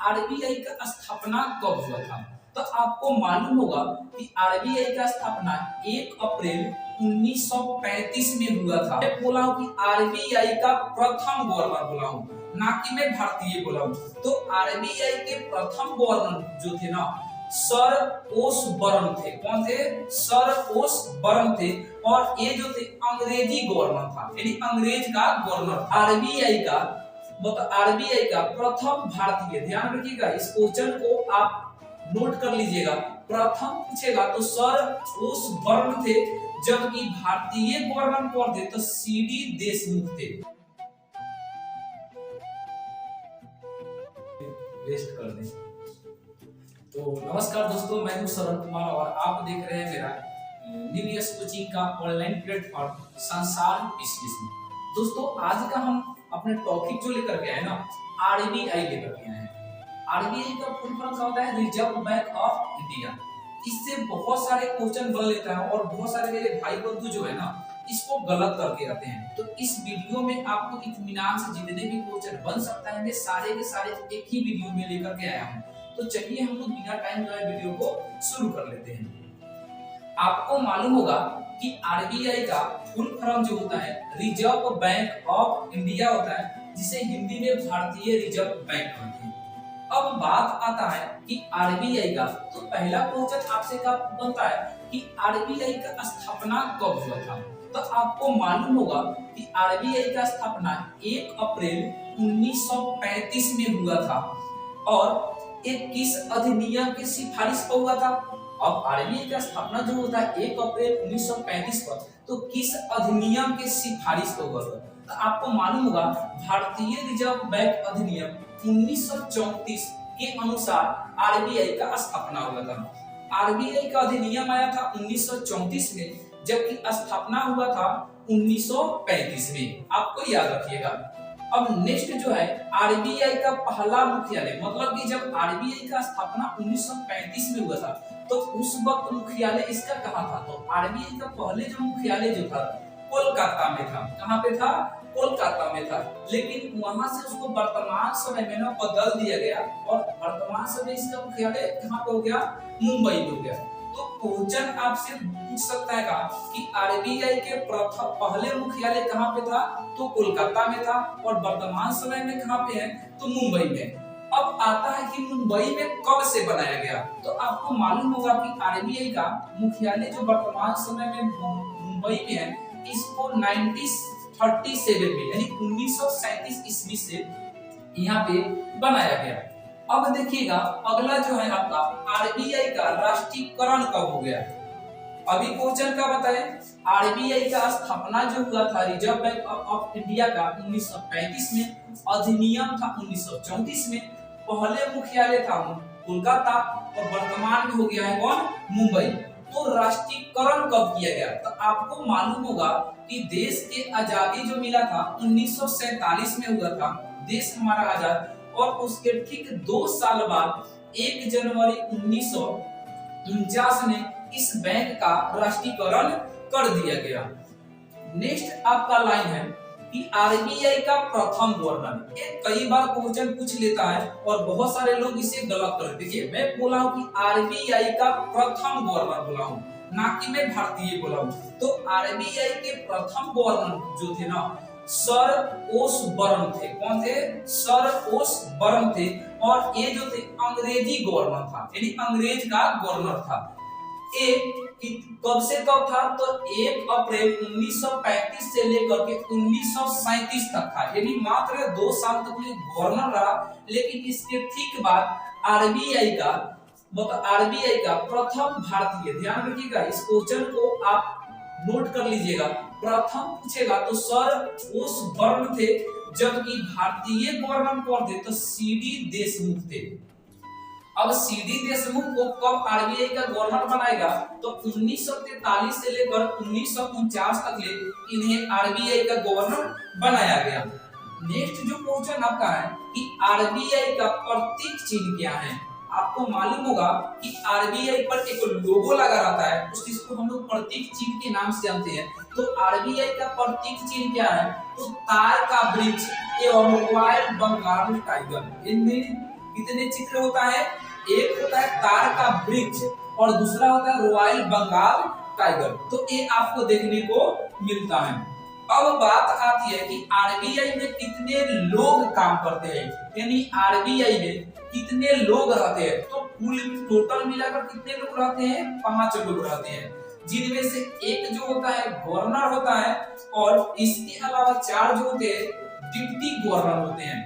RBI का स्थापना कब हुआ था। तो आपको मालूम होगा कि आरबीआई का स्थापना 1 अप्रैल 1935 में हुआ था। मैं बोला हूं कि आरबीआई का प्रथम गवर्नर बोला हूं, ना कि मैं भारतीय बोला हूं। तो आरबीआई के प्रथम गवर्नर जो थे ना, सर ओसबर्न थे। कौन थे? सर ओसबर्न थे। और ये जो थे अंग्रेजी गवर्नर था, यानी अंग्रेज का गवर्नर। आरबीआई का मतलब आरबीआई का प्रथम भारतीय, ध्यान रखिएगा इस क्वेश्चन को आप नोट कर लीजिएगा। प्रथम पूछेगा तो सर ओसबर्न थे, जबकि भारतीय गवर्नर कौन थे? तो सीडी देशमुख थे। वेस्ट कर दें। तो नमस्कार दोस्तों, मैं हूं शरण कुमार और आप देख रहे हैं मेरा न्यू कोचिंग का ऑनलाइन प्लेटफॉर्म संसार विश्लेषण। दोस्तों आज का हम अपने टॉपिक जो लेकर के आए ना, आरबीआई लेकर के आए हैं। आरबीआई का फुल फॉर्म क्या होता है? Reserve bank of India. इससे बहुत सारे क्वेश्चन बन लेता है और बहुत सारे मेरे भाई बंधु जो है ना, इसको गलत करके आते हैं। तो इस वीडियो में आपको इत्मीनान से जितने भी क्वेश्चन बन सकता है, मैं सारे के सारे एक ही वीडियो में लेकर के आया हूँ। तो चलिए हम लोग बिना टाइम गवाए वीडियो को शुरू कर लेते हैं। आपको मालूम होगा कि आरबीआई का फुल फॉर्म जो होता है रिजर्व बैंक ऑफ इंडिया होता है, जिसे हिंदी में भारतीय रिजर्व बैंक कहते हैं। अब बात आता है कि आरबीआई का, तो पहला क्वेश्चन आपसे का बनता है कि आरबीआई का स्थापना कब हुआ था। तो आपको मालूम होगा कि आरबीआई का स्थापना 1 अप्रैल 1935 में हुआ था। और एक किस अधिनियम की सिफारिश पर हुआ था? अब आरबीआई का स्थापना जो होता है 1 अप्रैल 1935 पर, तो किस अधिनियम के सिफारिश पर हुआ था? तो आपको मालूम होगा भारतीय रिजर्व बैंक अधिनियम 1934 के अनुसार आरबीआई का स्थापना हुआ था। आरबीआई का अधिनियम आया था 1934 में, जबकि स्थापना हुआ था 1935 में। आपको याद रखिएगा। अब नेक्स्ट जो है आरबीआई का पहला मुख्यालय, मतलब कि जब आरबीआई का स्थापना 1935 में हुआ था, तो उस वक्त मुख्यालय इसका कहाँ था? तो आरबीआई का पहले जो मुख्यालय जो था कोलकाता में था। कहाँ पे था? कोलकाता में था। लेकिन वहां से उसको वर्तमान समय में ना बदल दिया गया और वर्तमान समय इसका मुख्यालय कहाँ पे हो गया? मुंबई में हो गया। तो क्वेश्चन आपसे पूछ सकता है कि आरबीआई के पहले मुख्यालय कहाँ पे था? तो कोलकाता में था। और वर्तमान समय में कहाँ पे है? तो मुंबई में। अब आता है कि मुंबई में कब से बनाया गया। तो आपको मालूम होगा कि आरबीआई का मुख्यालय जो वर्तमान समय में मुंबई में है, इसको 1937 में यानी 1937 ईस्वी से यहाँ पे बनाया गया। अब देखिएगा अगला जो है आपका आरबीआई का राष्ट्रीयकरण कब हो गया। अभी क्वेश्चन का बताएं, आरबीआई का स्थापना जो हुआ था रिजर्व बैंक ऑफ इंडिया का 1935 में, अधिनियम था 1934 में, पहले मुख्यालय था कोलकाता और वर्तमान में हो गया है कौन? मुंबई। तो राष्ट्रीयकरण कब किया गया? तो आपको मालूम होगा कि देश के आजादी जो मिला था 1947 में हुआ था, देश हमारा आजाद। और उसके ठीक 2 साल बाद 1 जनवरी 1949 में इस बैंक का राष्ट्रीयकरण कर दिया गया। नेक्स्ट आपका लाइन है कि आरबीआई का प्रथम गवर्नर। ये कई बार क्वेश्चन पूछ लेता है और बहुत सारे लोग इसे गलत कर देते हैं। मैं बोला हूं कि आरबीआई का प्रथम गवर्नर बोला हूं, ना कि मैं भारतीय बोला हूं। तो आरबीआई के प्रथम गवर्नर जो थे ना, सर ओसबर्न थे। कौन थे? सर ओसबर्न थे। और ये जो थे अंग्रेजी गवर्नर था, यानी अंग्रेज का गवर्नर था। कब से कब था? तो 1 अप्रैल 1935 से लेकर के 1937 तक था, यानी मात्र 2 साल तक ये गवर्नर रहा। लेकिन इसके ठीक बाद आरबीआई का प्रथम भारतीय, ध्यान रखिएगा इस क्वेश्चन को आप नोट कर लीजिएगा, प्रथम पूछेगा तो सर ओसबर्न थे, जबकि भारतीय गवर्नर कौन थे? तो सीडी देशमुख थे। अब सीडी देशमुख को कब आरबीआई का गवर्नर बनाएगा? तो 1943 से लेकर 1949 तक ले इन्हें आरबीआई का गवर्नर बनाया गया। नेक्स्ट जो क्वेश्चन आपका है कि आरबीआई का प्रतीक चिन्ह क्या है। आपको मालूम होगा कि आरबीआई पर एक लोगो लगा रहता है, उस चीज को हम लोग प्रतीक चिन्ह के नाम से जानते हैं। तो आरबीआई का प्रतीक चिन्ह क्या है? तो तार का वृक्ष एवं रॉयल बंगाल टाइगर। इनमें कितने चित्र होता है? एक होता है तार का वृक्ष और दूसरा होता है रॉयल बंगाल टाइगर। तो ये आपको देखने को मिलता है। अब बात आती है कि आरबीआई में कितने लोग काम करते हैं, यानी आरबीआई में कितने लोग रहते हैं। तो कुल टोटल मिलाकर कितने लोग रहते हैं? 5 लोग रहते हैं, जिनमें से एक जो होता है गवर्नर होता है और इसके अलावा 4 जो होते हैं डिप्टी गवर्नर होते हैं।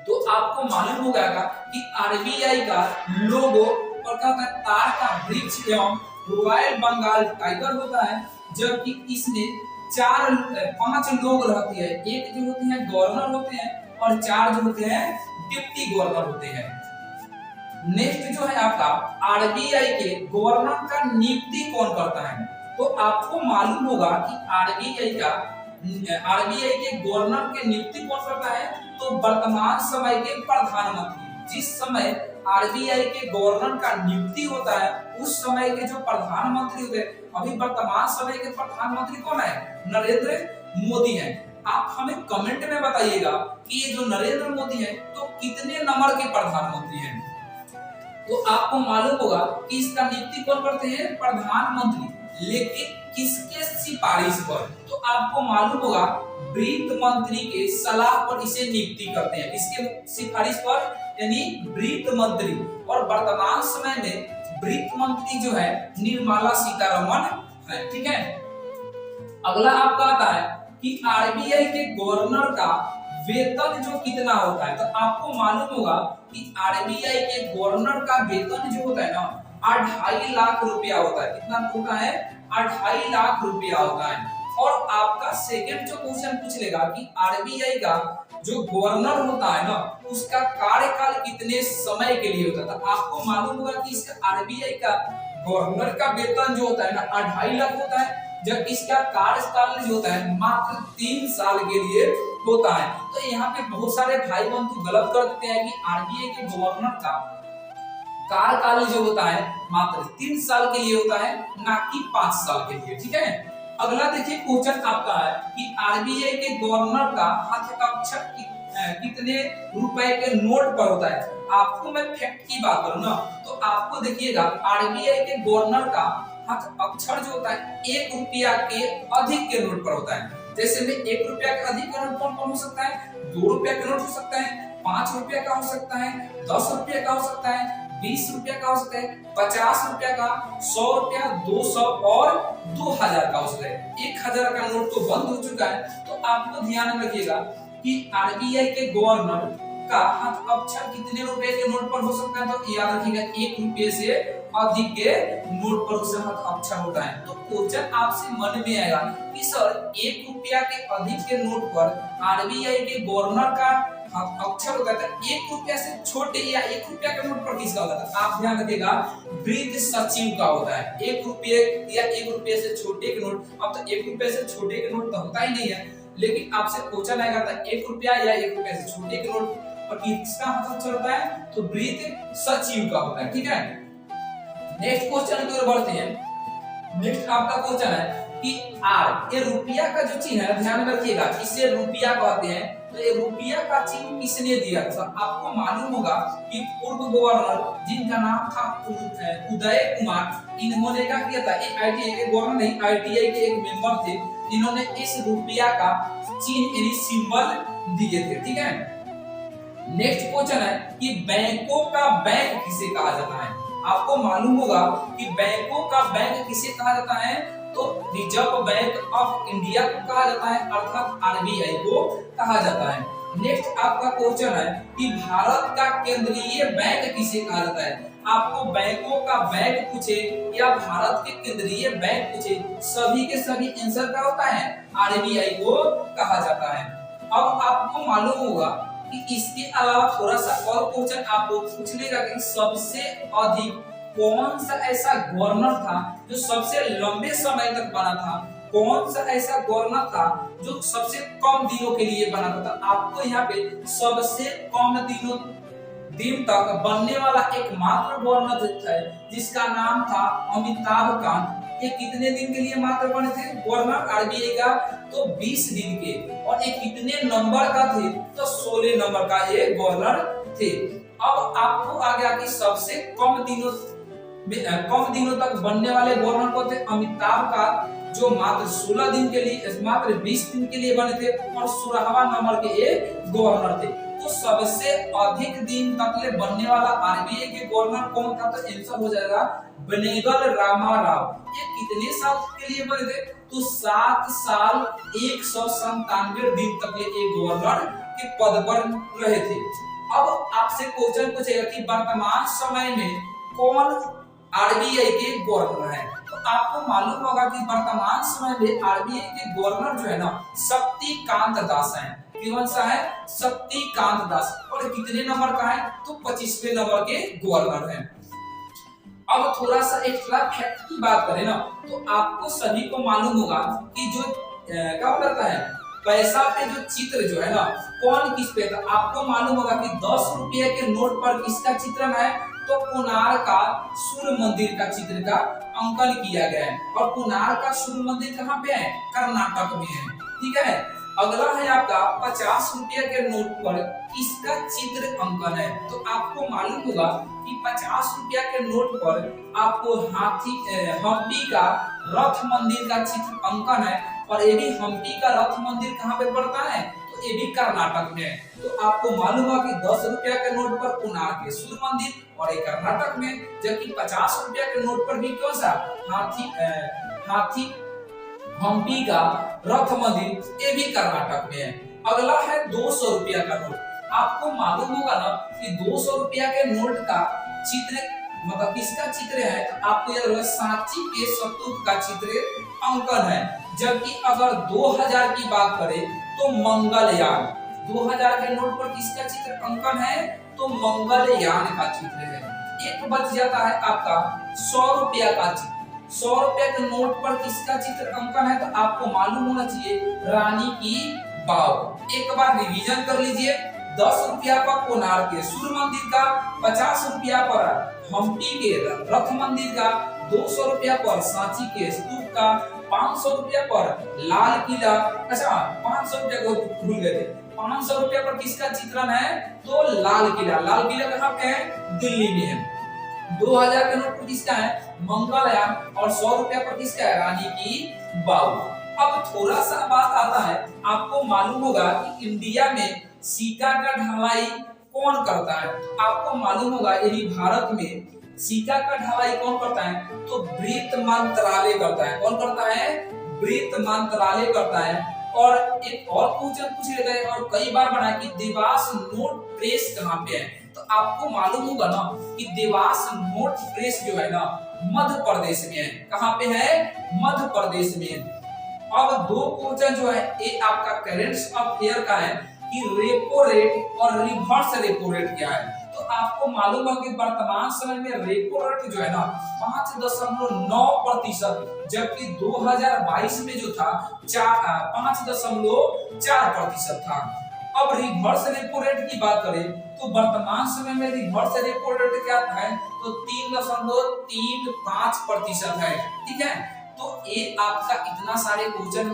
तो आपको मालूम होगा कि आरबीआई का लोगो और क्या होता है? तार का वृक्ष एवं रॉयल बंगाल टाइगर होता है, जबकि इसमें 5 लोग रहते हैं। एक जो होते हैं गवर्नर होते हैं और 4 जो होते हैं डिप्टी गवर्नर होते हैं। नेक्स्ट जो है आपका आरबीआई के गवर्नर का नियुक्ति कौन करता है? तो आपको मालूम होगा कि आरबीआई के गवर्नर के नियुक्ति कौन करता है? तो वर्तमान समय के प्रधानमंत्री। जिस समय आरबीआई के गवर्नर का नियुक्ति होता है उस समय के जो प्रधानमंत्री होते हैं, अभी वर्तमान समय के प्रधानमंत्री कौन है? नरेंद्र मोदी है। आप हमें कमेंट में बताइएगा कि ये जो नरेंद्र मोदी है तो कितने नंबर के प्रधानमंत्री हैं। तो आपको मालूम होगा कि इसका नियुक्ति कौन करते हैं? प्रधानमंत्री, लेकिन किसके सिफारिश पर? तो आपको मालूम होगा वित्त मंत्री के सलाह पर इसे नियुक्ति करते हैं। इसके सिफारिश पर, यानी वित्त मंत्री। और वर्तमान समय में वित्त मंत्री जो है निर्मला सीतारमण है। ठीक है, अगला आपका आता है कि आरबीआई के गवर्नर का वेतन जो कितना होता है। तो आपको मालूम होगा कि आरबीआई के गवर्नर का वेतन जो होता है ना 2.5 लाख रुपया होता है। कितना होता है? 2.5 लाख रुपया होता है। और आपका सेकंड जो क्वेश्चन पूछ लेगा कि आरबीआई का जो गवर्नर होता है ना उसका कार्यकाल कितने समय के लिए होता है। तो आपको मालूम होगा कि इसका आरबीआई का गवर्नर का वेतन जो होता है ना 2.5 लाख होता है, जब इसका कार्यकाल जो होता है मात्र 3 साल के लिए होता है। तो यहाँ पे बहुत सारे भाई बंधु गलत कर देते हैं कि आरबीआई के गवर्नर का कार्यकाल जो होता है मात्र 3 साल के लिए होता है, ना कि 5 साल के लिए। ठीक है, अगला देखिए क्वेश्चन आपका है कि आरबीआई के गवर्नर का हस्ताक्षर कितने रुपए के नोट पर होता है। आपको मैं फैक्ट की बात करूं ना तो आपको देखिएगा आरबीआई के गवर्नर का हस्ताक्षर जो होता है 1 रुपया के अधिक के नोट पर होता है। जैसे में 1 रुपया के अधिक का नोट कौन हो सकता है? 2 रुपया का नोट हो सकता है, 5 रुपया का हो सकता है, 10 रुपया का हो सकता है, 20 रुपया का हो सकता है, 50 रुपया का, 100 रुपया, 200 और 2000 का हो सकता है। 1000 का नोट तो बंद हो चुका है। तो आपको ध्यान में रखिएगा कि आरबीआई के गवर्नर का हस्ताक्षर कितने रुपए के नोट पर हो सकता है। तो याद रखिएगा 1 रुपये से अधिक के नोट पर उसका हस्ताक्षर होता है। तो क्वेश्चन आपसे मन में आएगा कि सर 1 रुपया के अधिक के नोट पर आरबीआई के गवर्नर का हस्ताक्षर होता है, 1 रुपया से छोटे या 1 रुपया के नोट पर किसका होता है? आप ध्यान रखिएगा वित्त सचिव का होता है। 1 रुपये या 1 रुपये से छोटे के नोट, अब तो 1 रुपये से छोटे के नोट तो होता ही नहीं है, लेकिन आपसे क्वेश्चन आएगा था 1 रुपया या 1 रुपये से छोटे के नोट पर किसका हस्ताक्षर होता है? तो वित्त सचिव का होता है। ठीक है, नेक्स्ट क्वेश्चन की ओर बढ़ते हैं। नेक्स्ट आपका क्वेश्चन है कि आर, ये रुपया का जो चिन्ह है ध्यान में रखिएगा, इसे रुपया कहते हैं। तो ये रुपया का चिन्ह किसने दिया था? आपको मालूम होगा कि पूर्व गवर्नर जिनका नाम था उदय कुमार, इन्होंने क्या किया था? एक आईटीआई के गवर्नर नहीं, आईटीआई के एक मेंबर थे, इन्होंने इस रुपया का चिन्ह यानी सिंबल दिए थे। ठीक है, नेक्स्ट क्वेश्चन है कि बैंकों का बैंक किसे कहा जाता है। आपको मालूम होगा कि बैंकों का बैंक किसे कहा जाता है? तो रिजर्व बैंक ऑफ इंडिया को कहा जाता है, अर्थात आरबीआई को कहा जाता है। नेक्स्ट आपका क्वेश्चन है कि भारत का केंद्रीय बैंक किसे कहा जाता है। आपको बैंकों का बैंक पूछे या भारत के केंद्रीय बैंक पूछे, सभी के सभी आंसर क्या होता है? आरबीआई को कहा जाता है। अब आपको मालूम होगा कि इसके अलावा थोड़ा सा और क्वेश्चन आपको पूछ लेगा कि सबसे अधिक कौन सा ऐसा गवर्नर था जो सबसे लंबे समय तक बना था, कौन सा ऐसा गवर्नर था जो सबसे कम दिनों के लिए बना था। आपको यहाँ पे सबसे कम दिन तक बनने वाला एकमात्र गवर्नर है जिसका नाम था अमिताभ कांत। ये कितने दिन के लिए मात्र बने थे गवर्नर आरबीआई का? तो 20 दिन के। और ये कितने नंबर का थे? तो 16 नंबर का ये गवर्नर थे। अब आपको आ गया कि सबसे कम दिनों तक बनने वाले गवर्नर को थे अमिताभ का, जो मात्र 16 दिन के लिए, मात्र 20 दिन के लिए बने थे और 16वां नंबर के एक गवर्नर थे। तो सबसे अधिक दिन तक ले बनने वाला आरबीआई के गवर्नर कौन था? तो आंसर हो जाएगा बेनेगल रामाराव। ये कितने साल के लिए बने थे? तो 7 साल 197 दिन तक ये एक गवर्नर के पद पर रहे थे। अब आपसे क्वेश्चन पूछेगा कि वर्तमान समय में कौन आरबीआई के गवर्नर है? तो आपको मालूम होगा कि वर्तमान समय में आरबीआई के गवर्नर जो है ना, शक्तिकांत दास हैं। कौन सा है? शक्तिकांत दास। और कितने नंबर का है? तो 25वें नंबर के गवर्नर हैं। अब थोड़ा सा एक्स्ट्रा फैक्ट की बात करें ना, तो आपको सभी को मालूम होगा कि जो क्या कहता है, पैसा पे जो चित्र जो है ना, कौन किस पे था? आपको मालूम होगा कि 10 रुपये के नोट पर किसका चित्रण है? तो कोणार्क का सूर्य मंदिर का चित्र का अंकन किया गया है। और कोणार्क का सूर्य मंदिर कहाँ पे है? कर्नाटक में है। ठीक है। अगला है आपका 50 रुपये के नोट पर किसका चित्र अंकन है? तो आपको मालूम होगा कि 50 रुपया के नोट पर आपको हम्पी का रथ मंदिर का चित्र अंकन है। और ये भी हम्पी का रथ मंदिर कहाँ पे पड़ता है? तो ये भी कर्नाटक में है। तो आपको मालूम होगा कि 10 रुपया के नोट पर कोणार्क के सूर्य मंदिर और एक कर्नाटक में, जबकि 50 रुपया के नोट पर भी कौन सा? हम्पी का रथ मंदिर, ये भी कर्नाटक में है। अगला है 200 रुपया का नोट। आपको मालूम होगा ना कि 200 रुपया के नोट का चित्र मतलब किसका चित्र है? तो आपको याद होगा सांची के स्तूप का चित्र अंकन है। जबकि अगर 2000 की बात करें तो मंगलयान, 2000 के नोट पर किसका चित्र अंकन है? तो मंगलयान का चित्र है। एक बच जाता है आपका 100 रुपया का चित्र। 100 रुपया के नोट पर किसका चित्र अंकन है? तो आपको मालूम होना चाहिए रानी की वाव। एक बार रिवीजन कर लीजिए। 10 रुपया पर कोणार्क के सूर्य मंदिर का, 50 रुपया पर हम्पी के रथ मंदिर का, 200 रुपया पर सांची के स्तूप का, 500 रुपया पर लाल किला, अच्छा 500 रुपया को भूल गए थे, 500 रुपया पर किसका चित्रण है? तो लाल किला। लाल किला कहाँ पे है? दिल्ली में है। 2000 के नोट पर किसका है? मंगलयान। और 100 रुपया पर किसका है? रानी की वाव। अब थोड़ा सा बात आता है, आपको मालूम होगा कि इंडिया में सिक्का का ढलाई कौन करता है? आपको मालूम होगा यदि भारत में सिक्का का ढलाई कौन करता है? तो वित्त मंत्रालय करता है। कौन करता है? वित्त मंत्रालय करता है। और एक और क्वेश्चन पूछ लेते हैं और कई बार बना कि देवास नोट प्रेस कहाँ पे है? तो आपको मालूम होगा ना कि देवास नोट प्रेस जो है ना, मध्य प्रदेश में है। कहाँ पे है? मध्य प्रदेश में। अब दो क्वेश्चन जो है ये आपका करेंट अफेयर का है कि रेपो रेट और रिवर्स रेपो रेट क्या है। तो आपको मालूम है कि वर्तमान समय में रेपो रेट जो है ना 5.9%, जबकि 2022 में जो था 5.4% था। अब रिवर्स रेपो रेट की बात करें तो वर्तमान समय में रिवर्स रेपो रेट क्या है? तो 3.35% है। ठीक है। तो ये आपका इतना सारे क्वेश्चन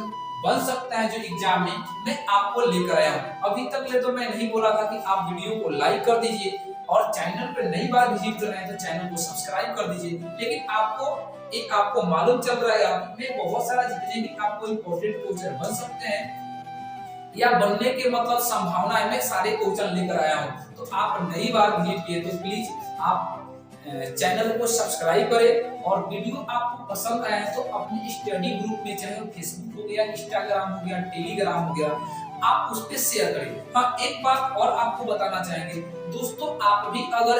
बन सकता है जो एग्जाम में मैं आपको लेकर आया हूं। अभी तक ले तो मैं नहीं बोला था कि आप वीडियो को लाइक कर दीजिए और चैनल पे नई बार विजिट कर रहे हैं तो चैनल को सब्सक्राइब कर दीजिए। लेकिन आपको मालूम चल रहा है कि बहुत सारा जितने भी आपको इम्पोर्टेंट क्वेश्चन बन सकते हैं या बनने के मतलब संभावना है, मैं सारे क्वेश्चन लेकर आया हूं। तो आप नई बार विजिट किए तो प्लीज आप चैनल को सब्सक्राइब करें और वीडियो आपको पसंद आए तो अपने स्टडी ग्रुप में, चाहे फेसबुक हो गया, इंस्टाग्राम हो गया, टेलीग्राम हो गया, आप उस पे शेयर करें। हाँ, एक बात और आपको बताना चाहेंगे दोस्तों, आप भी अगर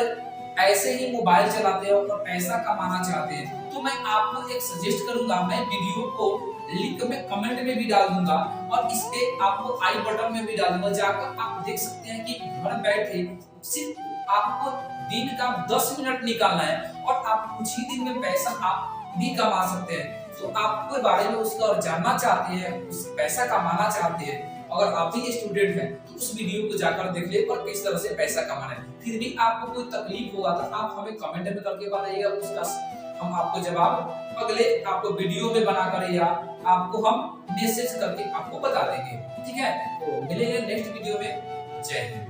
ऐसे ही मोबाइल चलाते हो और पैसा कमाना चाहते हैं तो मैं आपको एक सजेस्ट करूंगा, मैं वीडियो को लिंक में कमेंट में भी डाल दूंगा और इस पे आपको आई बटन में भी डाल दूंगा, जाकर आप देख सकते हैं कि घर बैठे सिर्फ आपको दिन का 10 मिनट निकालना है और आप कुछ ही दिन में पैसा आप भी कमा सकते हैं। तो आपके बारे में उसका और जानना चाहते हैं, उस पैसा कमाना चाहते हैं, अगर आप भी स्टूडेंट हैं तो उस वीडियो को जाकर देख ले और किस तरह से पैसा कमाना है। फिर भी आपको कोई तकलीफ होगा तो आप हमें कमेंट में करके बताइएगा, उसका हम आपको जवाब अगले आपको वीडियो में बनाकर या आपको हम मैसेज करके आपको बता देंगे। ठीक है, तो मिलेंगे नेक्स्ट वीडियो में। जय हिंद।